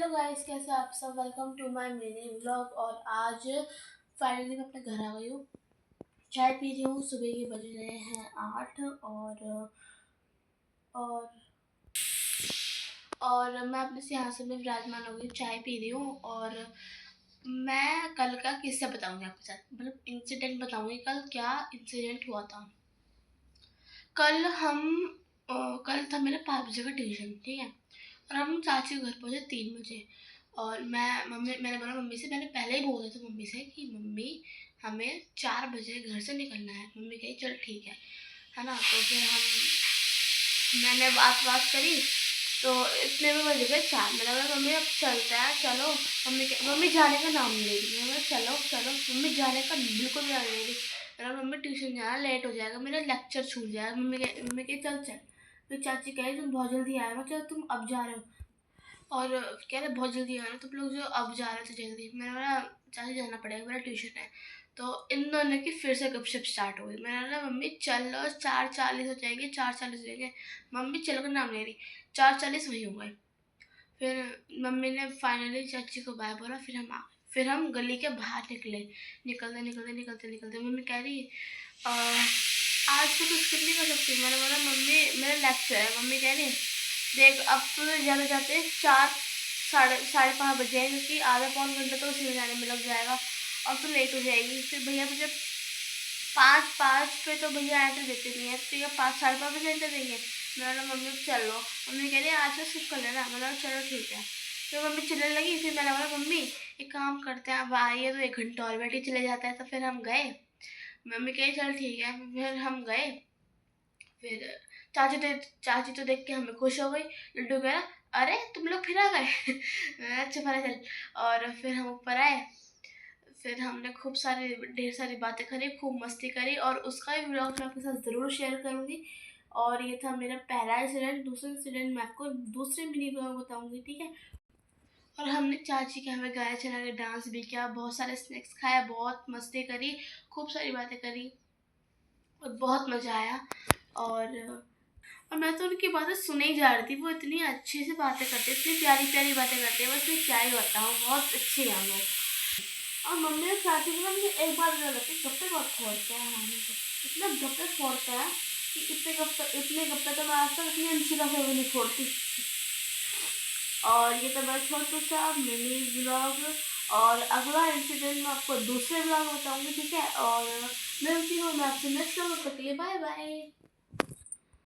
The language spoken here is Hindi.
गाइस, कैसे आप सब। Welcome to my mini vlog. और आज फाइनली मैं अपने घर आ गई हूँ। चाय पी रही हूँ। सुबह के बज रहे हैं 8 और मैं अपने सिंहासन में विराजमान हो गई, चाय पी रही हूँ। और मैं कल का किस्सा बताऊंगी आपके साथ, मतलब इंसिडेंट बताऊंगी कल क्या इंसिडेंट हुआ था। कल हम कल था मेरे 5 बजे का ट्यूशन, ठीक है। और हम चाची के घर पहुंचे 3 बजे। और मैंने बोला मम्मी से, मैंने पहले ही बोला था मम्मी से कि मम्मी हमें 4 बजे घर से निकलना है। मम्मी कही चल ठीक है ना। तो फिर मैंने बात बात करी, तो इतने में बज गए 4। मैंने बोला मम्मी अब चलते हैं, चलो। मम्मी जाने का नाम नहीं ले रही। मैं चलो चलो, मम्मी जाने का बिल्कुल भी नाम नहीं ले रही। मेरा मम्मी ट्यूशन जाना लेट हो जाएगा, मेरा लेक्चर छूट जाएगा। मम्मी कही चल चल। फिर चाची कहे तुम बहुत जल्दी आए हो, चलो तुम अब जा रहे हो। और कह रहे बहुत जल्दी आना, तुम लोग जो अब जा रहे थे जल्दी। मैंने बोला चाची जाना पड़ेगा, मेरा ट्यूशन है। तो इन दोनों की फिर से गपशप स्टार्ट हो गई। मैंने बोला मम्मी चलो 4:40 हो जाएंगे, 4:40 हो जाएंगे। मम्मी चलो का नाम ले रही। 4:40 वही हो गए। फिर मम्मी ने फाइनली चाची को बाय बोला। फिर हम आ गए। फिर हम गली के बाहर निकले। निकलते मम्मी कह रही आज तो कुछ नहीं कर सकती। मैंने बोला मम्मी मेरा लेक्चर है। मम्मी कह रही देख अब तो जाते जाते 4 साढ़े 5 बज जाएंगे, क्योंकि आधा पौन घंटा तो उसी में जाने में लग जाएगा और तो लेट हो जाएगी। फिर भैया तुझे 5 पे तो भैया एंट्री देते नहीं है, तो ये 5 साढ़े 5 बजे एंट्री देंगे। मैंने बोला मम्मी चलो। मम्मी कह रही आज तो स्किप कर लेना। मैंने बोला चलो ठीक है। फिर मम्मी चलने लगी। फिर मैंने बोला मम्मी एक काम करते हैं, अब आइए तो 1 घंटा और बैठे चले जाता है। तो फिर हम गए। मम्मी कही चल ठीक है। फिर हम गए। फिर चाची तो देख के हमें खुश हो गई। लड्डू कह रहा अरे तुम लोग फिर आ गए। अच्छा फरा चल। और फिर हम ऊपर आए। फिर हमने खूब सारी ढेर सारी बातें करी, खूब मस्ती करी। और उसका भी व्लॉग मैं आपके साथ ज़रूर शेयर करूँगी। और ये था मेरा पहला इंसिडेंट। दूसरा इंसिडेंट मैं आपको दूसरे मिनी ब्लॉग में बताऊँगी, ठीक है। और हमने चाची के हमें गाया चला के डांस भी किया, बहुत सारे स्नैक्स खाया, बहुत मस्ती करी, खूब सारी बातें करी और बहुत मज़ा आया। और मैं तो उनकी बातें सुने ही जा रही थी। वो इतनी अच्छी से बातें करते, इतनी प्यारी प्यारी बातें करते हैं, बस मैं क्या ही बताऊँ, बहुत अच्छी है वो। और मम्मी और चाची को ना मुझे एक बात याद लगती है, गप्पे बहुत फोड़ते हैं हमारे को। इतना गप्पे फोड़ते हैं कि इतने गप्पे तो मैं आज तक इतनी अच्छी दफे भी नहीं फोड़ती। और ये तो मैं छोटू सा मिनी ब्लॉग। और अगला इंसिडेंट मैं आपको दूसरे ब्लॉग में बताऊंगी, ठीक है। और मिलती हूँ मैं आपसे नेक्स्ट ब्लॉग में। Bye bye.